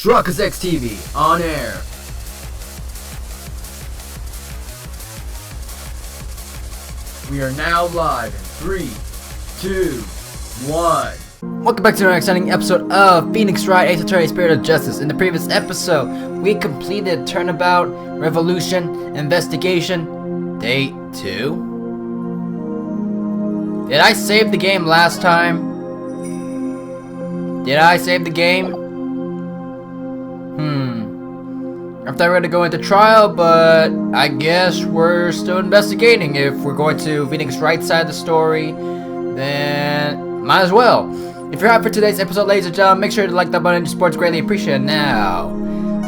Truckers X TV on air. We are now live in 3, 2, 1. Welcome back to another exciting episode of Phoenix Wright, Esoteric Spirit of Justice. In the previous episode, we completed Turnabout, Revolution, Investigation, Day 2. Did I save the game last time? Did I save the game? I thought we were going to go into trial, but I guess we're still investigating. If we're going to Phoenix Wright's side of the story, then might as well. If you're hyped for today's episode, ladies and gentlemen, make sure to like that button. Your support's greatly appreciated. Now,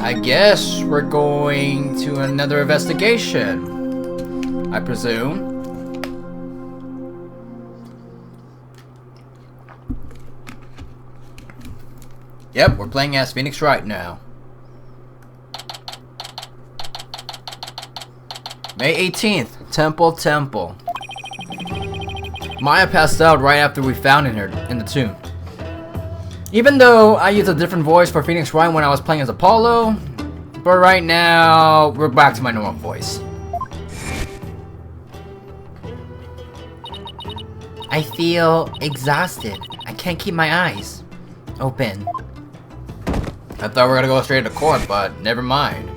I guess we're going to another investigation, I presume. Yep, we're playing as Phoenix Wright now. May 18th, Temple. Maya passed out right after we found her in the tomb. Even though I used a different voice for Phoenix Wright when I was playing as Apollo, but right now, we're back to my normal voice. I feel exhausted. I can't keep my eyes open. I thought we were gonna go straight to court, but never mind.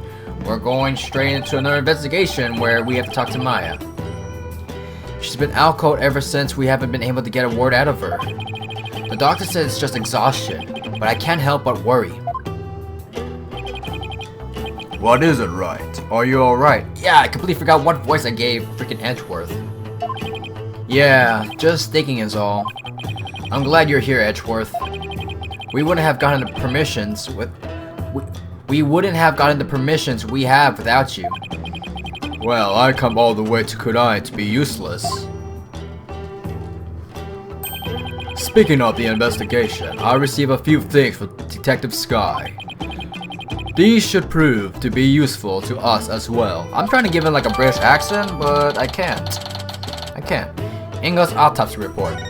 We're going straight into another investigation where we have to talk to Maya. She's been out cold ever since we haven't been able to get a word out of her. The doctor says it's just exhaustion, but I can't help but worry. What is it, Wright? Are you alright? Yeah, I completely forgot what voice I gave freaking Edgeworth. Yeah, just thinking is all. I'm glad you're here, Edgeworth. We wouldn't have gotten the permissions we wouldn't have gotten the permissions we have without you. Well, I come all the way to Khura'in to be useless. Speaking of the investigation, I received a few things from Detective Sky. These should prove to be useful to us as well. I'm trying to give it like a British accent, but I can't. Ingo's autopsy report.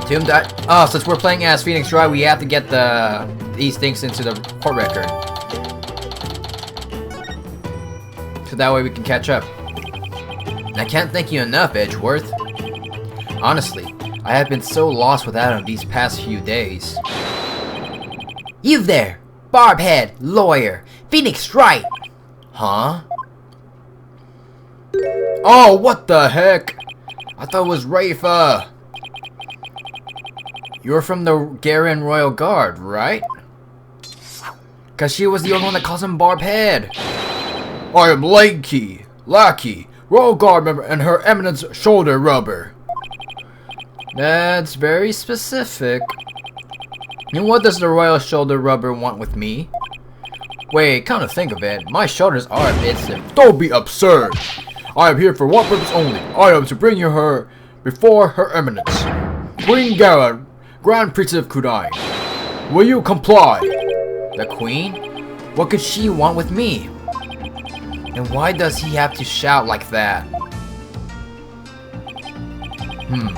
Since we're playing as Phoenix Wright, we have to get these things into the court record. So that way we can catch up. I can't thank you enough, Edgeworth. Honestly, I have been so lost without him these past few days. You there! Barbhead, lawyer, Phoenix Wright! Huh? Oh, what the heck? I thought it was Rafa. You're from the Khura'in Royal Guard, right? Cause she was the only one that calls him Barbhead. I am Lackey, Royal Guard member and her Eminence shoulder rubber. That's very specific. And what does the Royal shoulder rubber want with me? Wait, come to think of it, my shoulders are a bit stiff. Don't be absurd! I am here for one purpose only. I am to bring her before her Eminence, Queen Khura'in, Grand Princess of Khura'in. Will you comply? The Queen? What could she want with me? And why does he have to shout like that?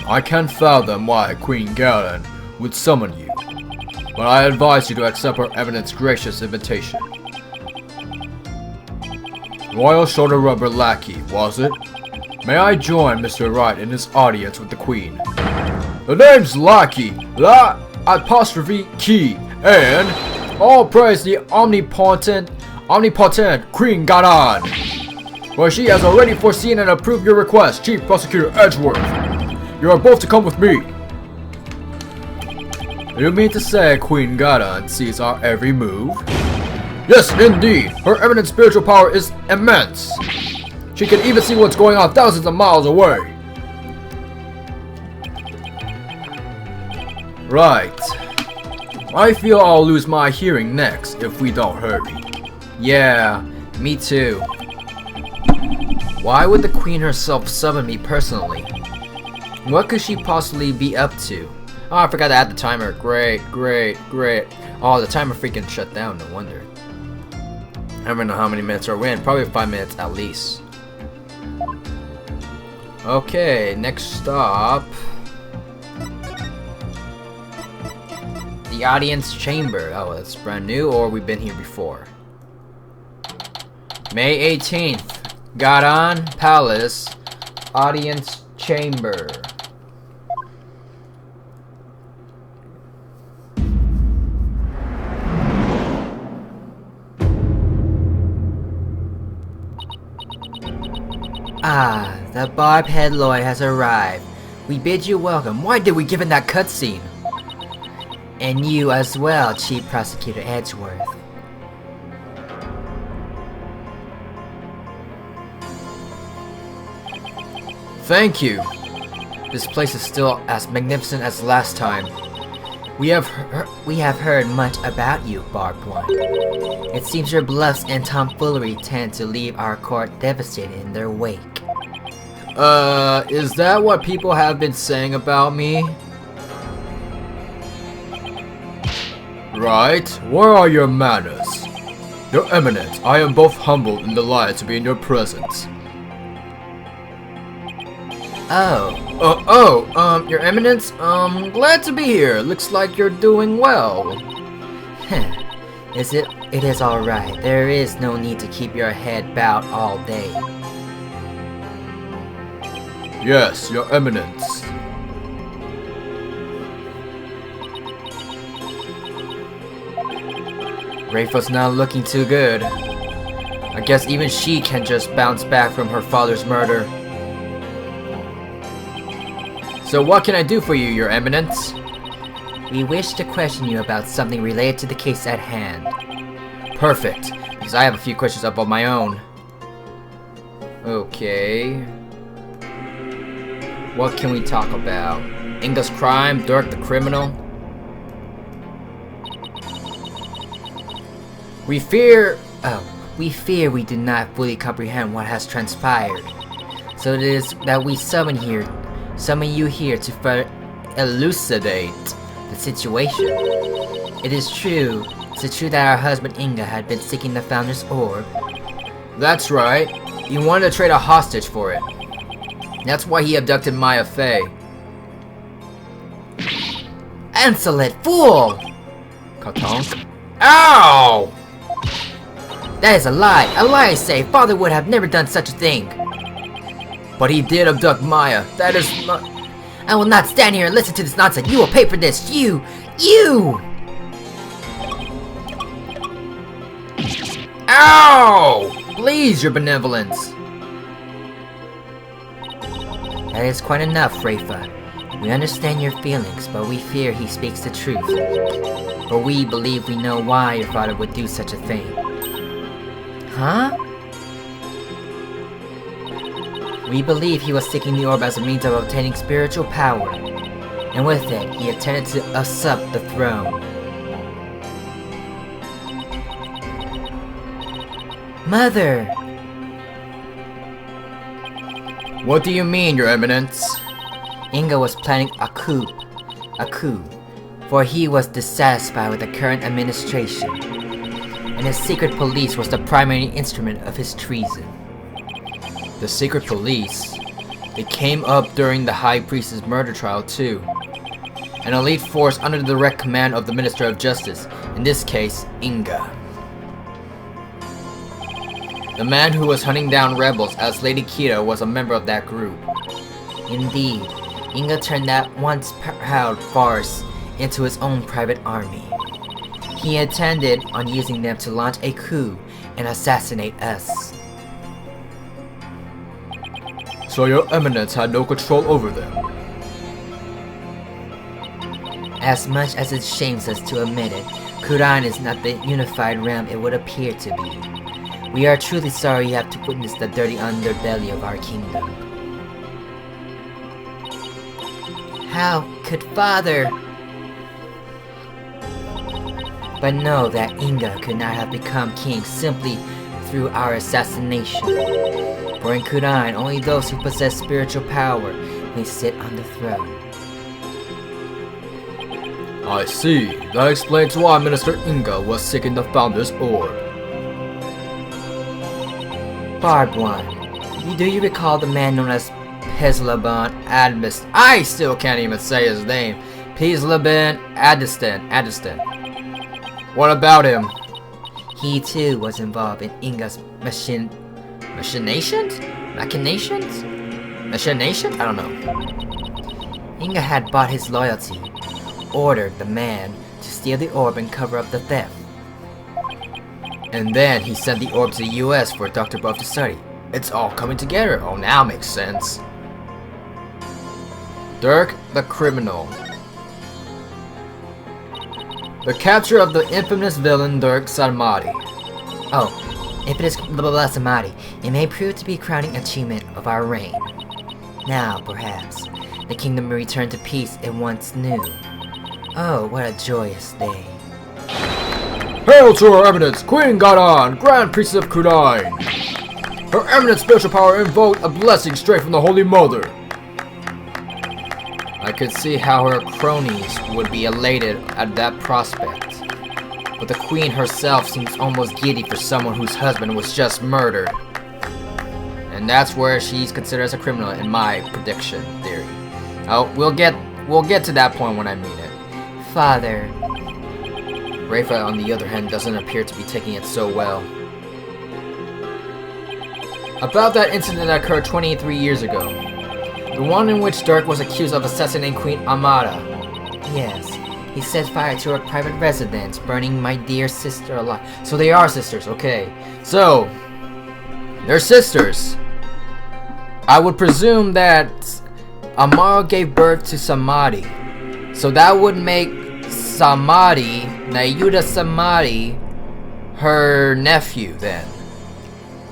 I can't fathom why Queen Khura'in would summon you, but I advise you to accept her Eminence's gracious invitation. Royal Shoulder Rubber Lackey, was it? May I join Mr. Wright in his audience with the Queen? The name's Lackey, La''Key, and all praise the omnipotent Queen Khura'in. For she has already foreseen and approved your request, Chief Prosecutor Edgeworth. You are both to come with me. You mean to say Queen Khura'in sees our every move? Yes, indeed. Her eminent spiritual power is immense. She can even see what's going on thousands of miles away. Right. I feel I'll lose my hearing next if we don't hurry. Yeah, me too. Why would the Queen herself summon me personally? What could she possibly be up to? Oh, I forgot to add the timer. Great. Oh, the timer freaking shut down, no wonder. I don't know how many minutes are we in. Probably 5 minutes at least. Okay, next stop. The audience chamber. Oh, that's brand new, or we've been here before. May 18th. Khura'in Palace. Audience chamber. Ah, the Barbhead Lord has arrived. We bid you welcome. Why did we give him that cutscene? And you as well, Chief Prosecutor Edgeworth. Thank you. This place is still as magnificent as last time. We have heard much about you, Barbed One. It seems your bluffs and tomfoolery tend to leave our court devastated in their wake. Is that what people have been saying about me? Right, where are your manners? Your Eminence, I am both humbled and delighted to be in your presence. Your Eminence, glad to be here. Looks like you're doing well. It is alright. There is no need to keep your head bowed all day. Yes, Your Eminence. Rafa's not looking too good. I guess even she can just bounce back from her father's murder. So what can I do for you, Your Eminence? We wish to question you about something related to the case at hand. Perfect, because I have a few questions up on my own. Okay. What can we talk about? Inga's crime, Dirk the criminal? We fear we do not fully comprehend what has transpired. So it is that we summon you here to further elucidate the situation. It is true that our husband Inga had been seeking the Founder's Orb. That's right. He wanted to trade a hostage for it. That's why he abducted Maya Fey. Insolent fool! Katonk. Ow! That is a lie. A lie, I say. Father would have never done such a thing. But he did abduct Maya. That is not... I will not stand here and listen to this nonsense. You will pay for this. You! Ow! Please, your benevolence. That is quite enough, Rafa. We understand your feelings, but we fear he speaks the truth. But we believe we know why your father would do such a thing. Huh? We believe he was seeking the orb as a means of obtaining spiritual power, and with it, he intended to usurp the throne. Mother! What do you mean, Your Eminence? Inga was planning a coup, for he was dissatisfied with the current administration, and his secret police was the primary instrument of his treason. The secret police? They came up during the High Priest's murder trial too. An elite force under the direct command of the Minister of Justice, in this case, Inga. The man who was hunting down rebels as Lady Kita was a member of that group. Indeed, Inga turned that once proud farce into his own private army. He intended on using them to launch a coup and assassinate us. So Your Eminence had no control over them? As much as it shames us to admit it, Khura'in is not the unified realm it would appear to be. We are truly sorry you have to witness the dirty underbelly of our kingdom. How could Father... But know that Inga could not have become king simply through our assassination. For in Khura'in, only those who possess spiritual power may sit on the throne. I see. That explains why Minister Inga was seeking the Founder's Orb. Barbed One, do you recall the man known as Peslaban Admis? I still can't even say his name. Please, Liban Addiston. What about him? He too was involved in Inga's machinations? I don't know. Inga had bought his loyalty, ordered the man to steal the orb and cover up the theft. And then he sent the orb to the US for Dr. Buff to study. It's all coming together. Oh, now makes sense. Dirk the criminal. The capture of the infamous villain Dirk Samadhi. Oh, infamous Samadhi. It may prove to be a crowning achievement of our reign. Now, perhaps, the kingdom will return to peace it once knew. Oh, what a joyous day. Hail to her eminence, Queen Gadon, Grand Priestess of Khura'in. Her eminent spiritual power invoked a blessing straight from the Holy Mother. I could see how her cronies would be elated at that prospect. But the Queen herself seems almost giddy for someone whose husband was just murdered. And that's where she's considered as a criminal in my prediction theory. Oh, we'll get to that point when I mean it. Father. Rafa, on the other hand, doesn't appear to be taking it so well. About that incident that occurred 23 years ago. The one in which Dirk was accused of assassinating Queen Amada. Yes, he set fire to her private residence, burning my dear sister alive. So they are sisters, okay. So, they're sisters. I would presume that Amara gave birth to Samadhi. So that would make Samadhi, Nayuda Samadhi, her nephew then.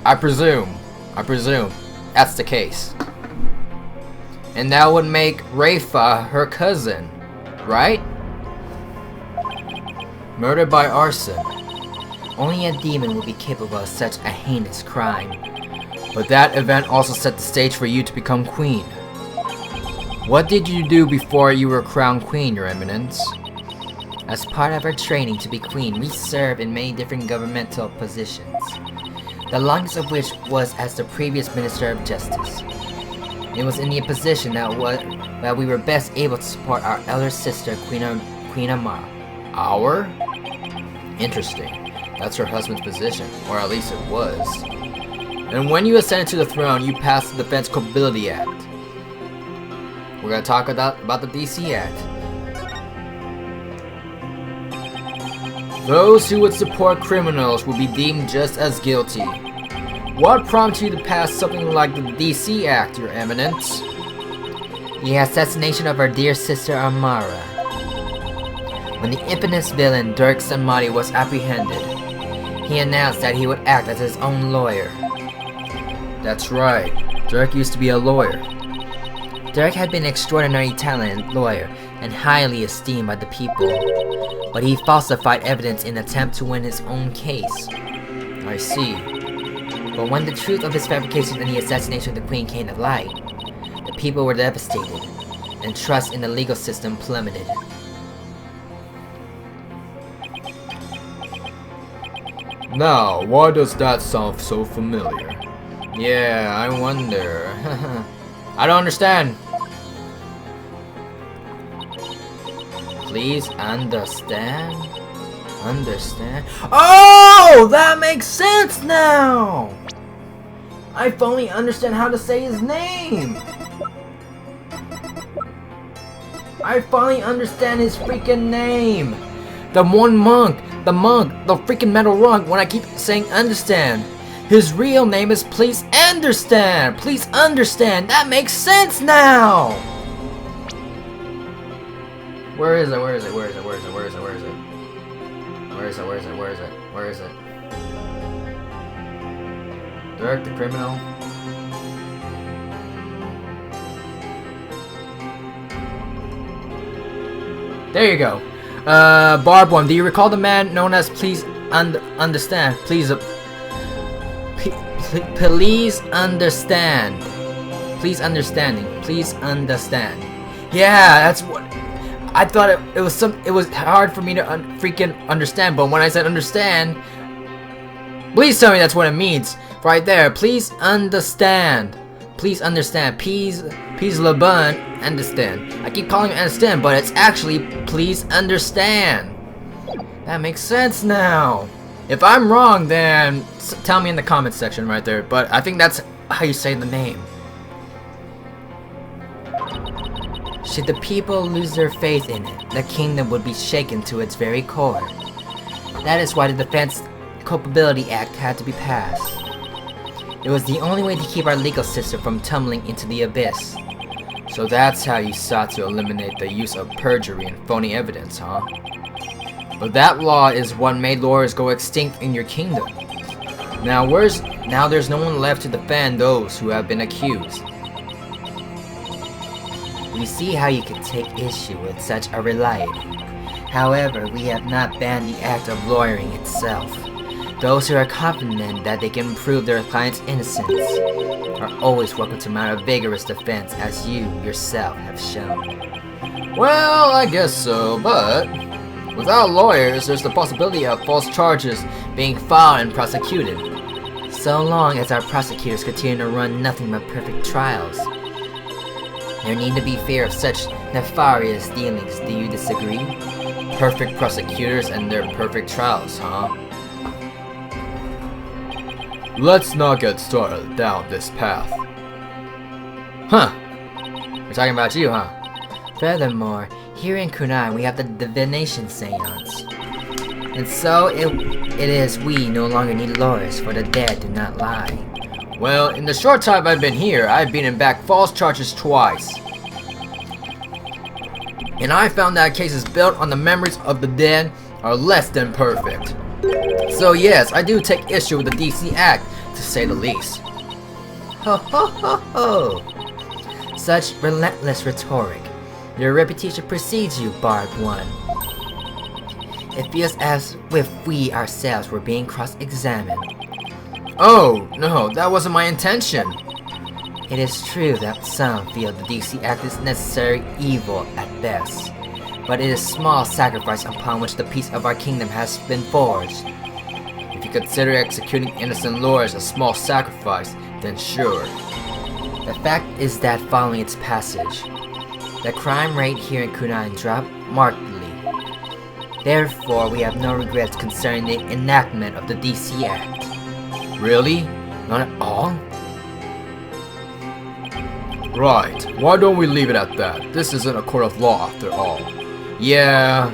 I presume. That's the case. And that would make Rafa her cousin, right? Murdered by arson. Only a demon would be capable of such a heinous crime. But that event also set the stage for you to become queen. What did you do before you were crowned queen, Your Eminence? As part of our training to be queen, we served in many different governmental positions. The longest of which was as the previous Minister of Justice. It was in the position that we were best able to support our elder sister, Queen Amara. Our? Interesting. That's her husband's position, or at least it was. And when you ascended to the throne, you passed the Defense Capability Act. We're gonna talk about the DC Act. Those who would support criminals would be deemed just as guilty. What prompted you to pass something like the DC Act, Your Eminence? The assassination of our dear sister Amara. When the infamous villain Dirk Samadhi was apprehended, he announced that he would act as his own lawyer. That's right. Dirk used to be a lawyer. Dirk had been an extraordinarily talented lawyer and highly esteemed by the people, but he falsified evidence in an attempt to win his own case. I see. But when the truth of his fabrication and the assassination of the Queen came to light, the people were devastated, and trust in the legal system plummeted. Now, why does that sound so familiar? Yeah, I wonder. I don't understand. Please understand? Understand? Oh, that makes sense now! I finally understand how to say his name! I finally understand his freaking name! The one monk, the freaking metal monk, when I keep saying understand. His real name is Please Understand! Please Understand! That makes sense now! Where is it? Where is it? Where is it? Where is it? Where is it? Where is it? Where is it? Where is it? Where is it? Where is it? Dirk the criminal. There you go. Barb 1, do you recall the man known as Please Understand? Please understand. Please understanding. Please understand. Yeah, that's what I thought. It was hard for me to freaking understand, but when I said understand, please tell me that's what it means. Right there. Please understand. Please understand. Please le bon understand. I keep calling it understand, but it's actually please understand. That makes sense now. If I'm wrong, then tell me in the comments section right there. But I think that's how you say the name. Should the people lose their faith in it, the kingdom would be shaken to its very core. That is why the Defense Culpability Act had to be passed. It was the only way to keep our legal system from tumbling into the abyss. So that's how you sought to eliminate the use of perjury and phony evidence, huh? But that law is what made lawyers go extinct in your kingdom. Now there's no one left to defend those who have been accused. We see how you can take issue with such a reliance. However, we have not banned the act of lawyering itself. Those who are confident that they can prove their client's innocence are always welcome to mount a vigorous defense, as you yourself have shown. Well, I guess so, but without lawyers, there's the possibility of false charges being filed and prosecuted. So long as our prosecutors continue to run nothing but perfect trials, there need to be fear of such nefarious dealings. Do you disagree? Perfect prosecutors and their perfect trials, huh? Let's not get started down this path. Huh. We're talking about you, huh? Furthermore, here in Khura'in we have the divination seance. And so it is we no longer need lawyers, for the dead do not lie. Well, in the short time I've been here, I've beaten back false charges twice. And I found that cases built on the memories of the dead are less than perfect. So yes, I do take issue with the DC Act, to say the least. Ho ho ho ho! Such relentless rhetoric. Your reputation precedes you, Bard One. It feels as if we ourselves were being cross-examined. Oh, no, that wasn't my intention. It is true that some feel the DC Act is necessary evil at best, but it is small sacrifice upon which the peace of our kingdom has been forged. If you consider executing innocent lawyers a small sacrifice, then sure. The fact is that following its passage, the crime rate here in Khura'in dropped markedly. Therefore, we have no regrets concerning the enactment of the DC Act. Really? Not at all? Right. Why don't we leave it at that? This isn't a court of law after all. Yeah.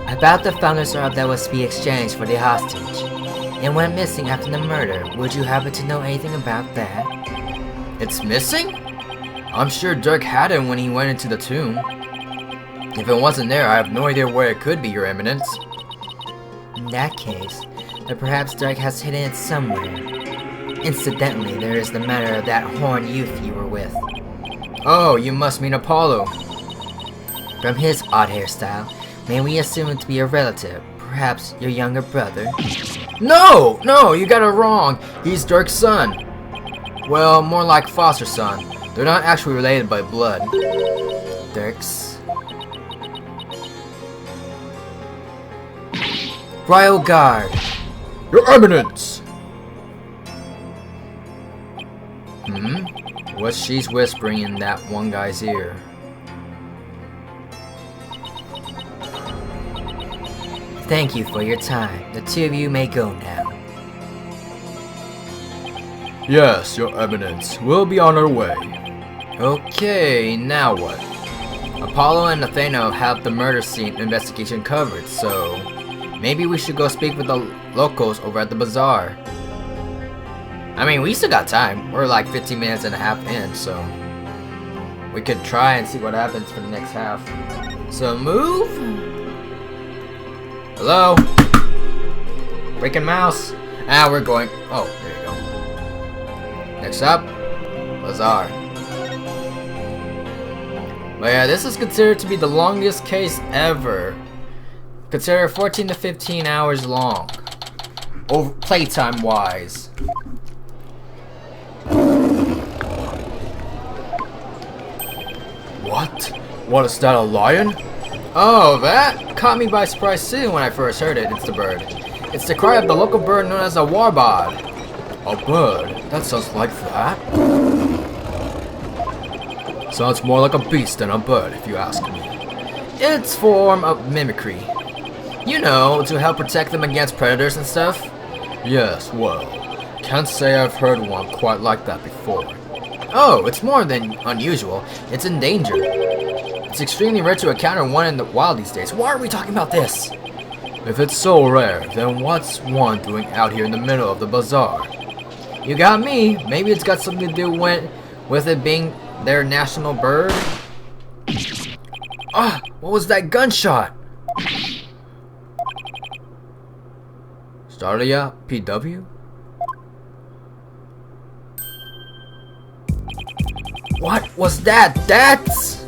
About the founders herb that was to be exchanged for the hostage, and went missing after the murder, would you happen to know anything about that? It's missing? I'm sure Dirk had it when he went into the tomb. If it wasn't there, I have no idea where it could be, Your Eminence. In that case, then perhaps Dirk has hidden it somewhere. Incidentally, there is the matter of that horned youth you were with. Oh, you must mean Apollo. From his odd hairstyle, may we assume him to be a relative, perhaps your younger brother? No, you got it wrong. He's Dirk's son. Well, more like foster son. They're not actually related by blood. Dirk's Royal Guard. Your Eminence! What she's whispering in that one guy's ear? Thank you for your time. The two of you may go now. Yes, Your Eminence. We'll be on our way. Okay, now what? Apollo and Athena have the murder scene investigation covered, so maybe we should go speak with the locals over at the bazaar. I mean, we still got time. We're like 15 minutes and a half in, so we could try and see what happens for the next half. So move. Hello? Breaking mouse. We're going. Oh, there you go. Next up, bazaar. But yeah, this is considered to be the longest case ever. Consider 14 to 15 hours long. Over playtime wise. What? What, is that a lion? Oh, that caught me by surprise too when I first heard it. It's the bird. It's the cry of the local bird known as a warbird. A bird? That sounds like that. Sounds more like a beast than a bird, if you ask me. It's form of mimicry. You know, to help protect them against predators and stuff? Yes, well, can't say I've heard one quite like that before. Oh, it's more than unusual. It's in danger. It's extremely rare to encounter one in the wild these days. Why are we talking about this? If it's so rare, then what's one doing out here in the middle of the bazaar? You got me. Maybe it's got something to do with it being their national bird? Ah, what was that gunshot? Starlia PW? What was that? That's...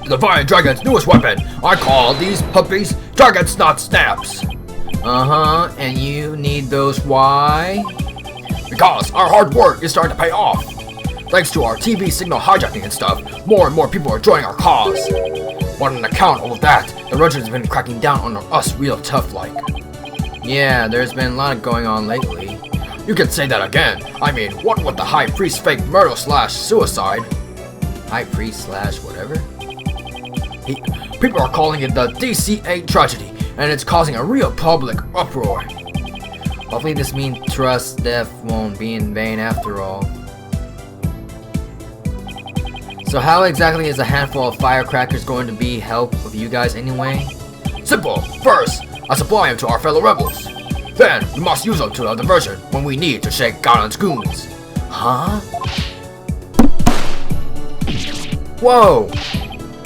The Fire Dragon's newest weapon. I call these puppies Dragon's Not Snaps. Uh-huh, and you need those why? Because our hard work is starting to pay off. Thanks to our TV signal hijacking and stuff, more and more people are joining our cause. But on account of that, the Russians have been cracking down on us real tough like. Yeah, there's been a lot going on lately. You can say that again. I mean, what with the High Priest fake murder slash suicide? High Priest slash whatever? People are calling it the DC-8 tragedy, and it's causing a real public uproar. Hopefully this means Trust's death won't be in vain after all. So how exactly is a handful of firecrackers going to be help with you guys anyway? Simple! First, I supply them to our fellow rebels. Then, we must use them to a diversion when we need to shake Galen's goons. Huh? Whoa!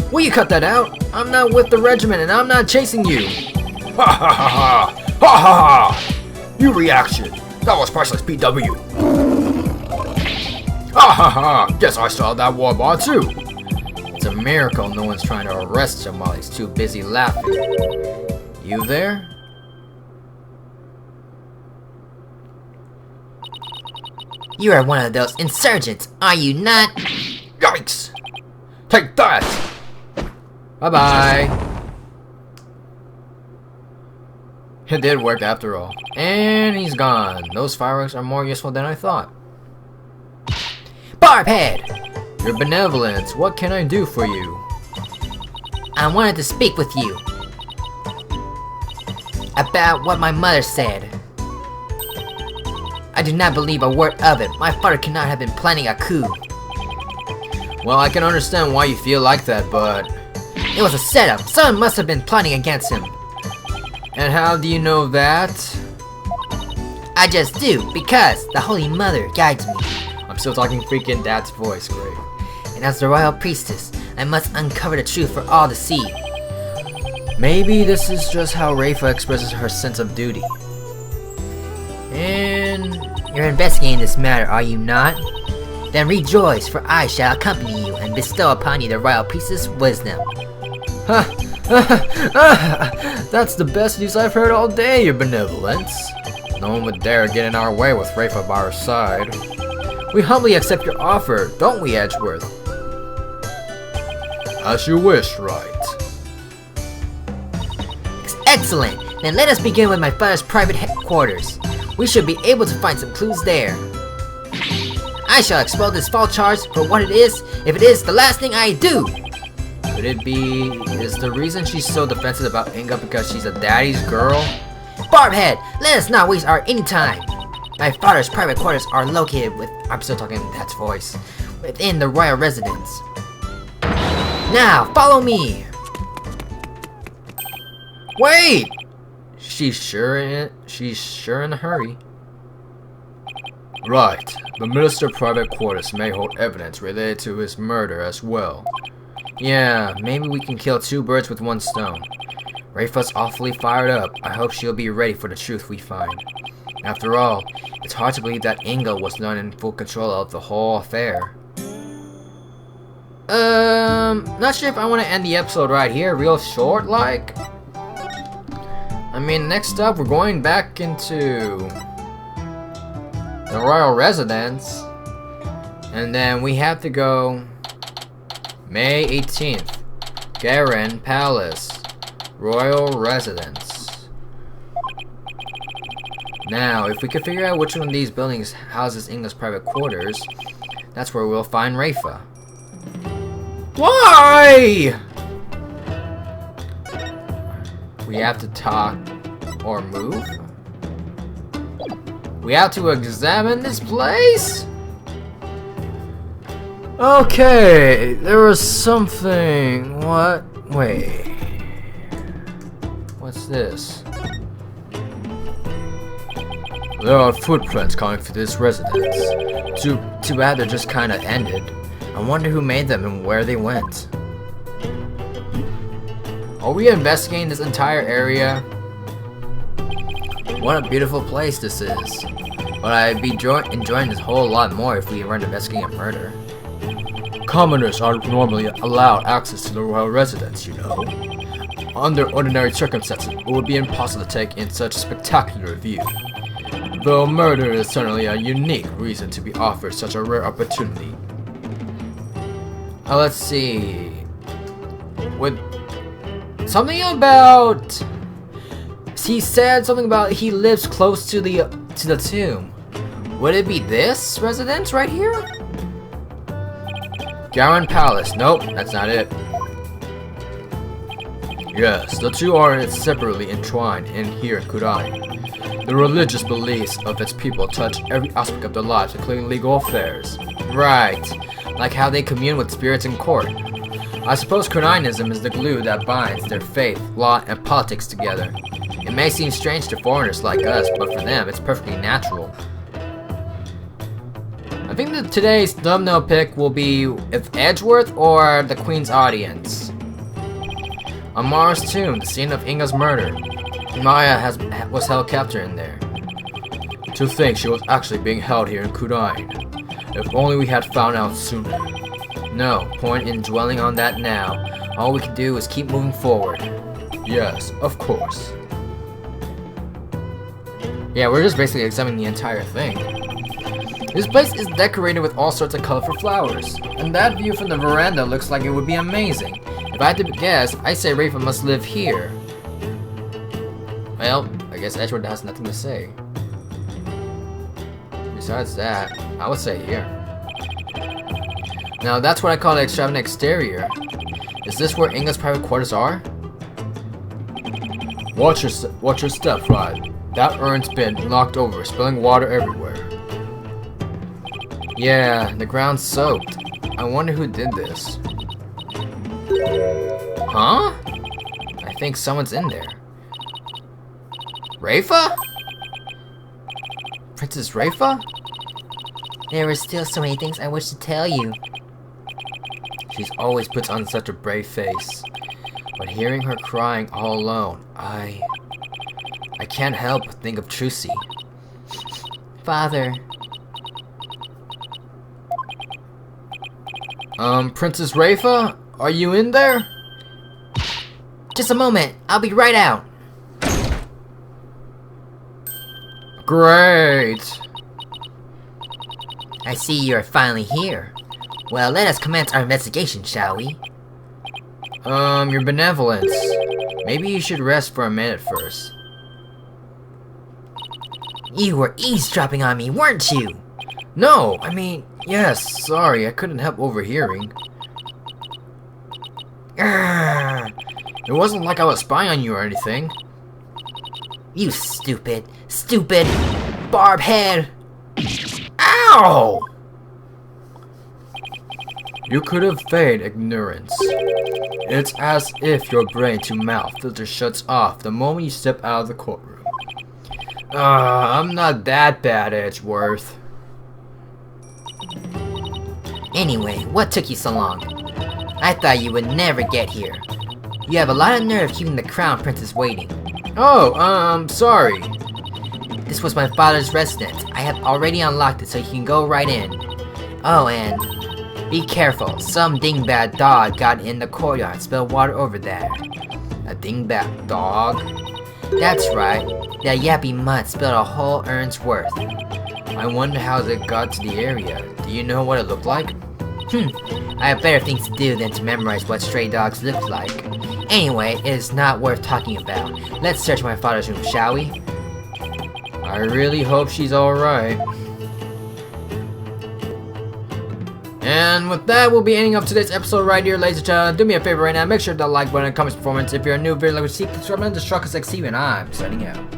Will you cut that out? I'm not with the regiment and I'm not chasing you. Ha ha ha ha! Ha ha ha! You reaction. That was priceless PW. Ha ha ha! Guess I saw that war ball too. It's a miracle no one's trying to arrest him while he's too busy laughing. You there? You are one of those insurgents, are you not? Yikes! Take that! Bye-bye. It did work after all. And he's gone. Those fireworks are more useful than I thought. Barbhead! Your benevolence, what can I do for you? I wanted to speak with you about what my mother said. I do not believe a word of it. My father cannot have been planning a coup. Well, I can understand why you feel like that, but... It was a setup. Someone must have been plotting against him. And how do you know that? I just do, because the Holy Mother guides me. I'm still talking freaking Dad's voice, great. And as the Royal Priestess, I must uncover the truth for all to see. Maybe this is just how Rafa expresses her sense of duty. And... You're investigating this matter, are you not? Then rejoice, for I shall accompany you and bestow upon you the Royal Priestess' wisdom. That's the best news I've heard all day, your benevolence. No one would dare get in our way with Rafa by our side. We humbly accept your offer, don't we, Edgeworth? As you wish, Wright. Excellent! Then let us begin with my father's private headquarters. We should be able to find some clues there. I shall expel this false charge for what it is, if it is the last thing I do! Could it be... is the reason she's so defensive about Inga because she's a daddy's girl? Barbhead, let us not waste our any time. My father's private quarters are located with... I'm still talking in Dad's voice. Within the royal residence. Now, follow me! Wait! She's sure in a hurry. Right. The minister's private quarters may hold evidence related to his murder as well. Yeah, maybe we can kill two birds with one stone. Rafa's awfully fired up. I hope she'll be ready for the truth we find. After all, it's hard to believe that Inga was not in full control of the whole affair. Not sure if I want to end the episode right here, real short like. I mean, next up we're going back into the royal residence, and then we have to go May 18th Khura'in Palace. Royal Residence. Now, if we could figure out which one of these buildings houses English private quarters, that's where we'll find Rafa. Why? We have to talk or move? We have to examine this place? Okay, there was something. What? Wait. What's this? There are footprints coming for this residence. Too bad they're just kinda ended. I wonder who made them and where they went. Are we investigating this entire area? What a beautiful place this is. But I'd be enjoying this whole lot more if we weren't investigating a murder. Commoners are normally allowed access to the royal residence, you know. Under ordinary circumstances, it would be impossible to take in such a spectacular view. Though murder is certainly a unique reason to be offered such a rare opportunity. Let's see. With something about, he said something about he lives close to the tomb. Would it be this residence right here? Khura'in Palace. Nope, that's not it. Yes, the two are separately entwined in here in Khura'in. The religious beliefs of its people touch every aspect of their lives, including legal affairs. Right, like how they commune with spirits in court. I suppose Khura'inism is the glue that binds their faith, law, and politics together. It may seem strange to foreigners like us, but for them, it's perfectly natural. I think that today's thumbnail pick will be if Edgeworth or the Queen's audience. Amara's tomb, the scene of Inga's murder. Maya was held captive in there. To think she was actually being held here in Khura'in. If only we had found out sooner. No point in dwelling on that now. All we can do is keep moving forward. Yes, of course. Yeah, we're just basically examining the entire thing. This place is decorated with all sorts of colorful flowers, and that view from the veranda looks like it would be amazing. If I had to guess, I say Rafa must live here. Well, I guess Edgeworth has nothing to say. Besides that, I would say here. Now that's what I call the extravagant exterior. Is this where Inga's private quarters are? Watch your step, Wright. That urn's been knocked over, spilling water everywhere. Yeah, the ground's soaked. I wonder who did this. Huh? I think someone's in there. Rafa? Princess Rafa? There are still so many things I wish to tell you. She's always puts on such a brave face. But hearing her crying all alone, I can't help but think of Trucy. Father. Princess Rafa? Are you in there? Just a moment, I'll be right out. Great. I see you're finally here. Well, let us commence our investigation, shall we? Your benevolence. Maybe you should rest for a minute first. You were eavesdropping on me, weren't you? No, I mean, yes, sorry, I couldn't help overhearing. It wasn't like I was spying on you or anything. You stupid barb head! Ow! You could have feigned ignorance. It's as if your brain to mouth filter shuts off the moment you step out of the courtroom. I'm not that bad, Edgeworth. Anyway, what took you so long? I thought you would never get here. You have a lot of nerve keeping the crown princess waiting. Oh, sorry. This was my father's residence. I have already unlocked it so you can go right in. Oh, and be careful. Some dingbat dog got in the courtyard and spilled water over there. A dingbat dog? That's right. That yappy mutt spilled a whole urn's worth. I wonder how it got to the area. Do you know what it looked like? I have better things to do than to memorize what stray dogs look like. Anyway, it is not worth talking about. Let's search my father's room, shall we? I really hope she's alright. And with that, we'll be ending up today's episode right here, ladies and gentlemen. Do me a favor right now, make sure to like button and comment performance. If you're a new video like to see, subscribe and destruct us like see you, and I'm signing out.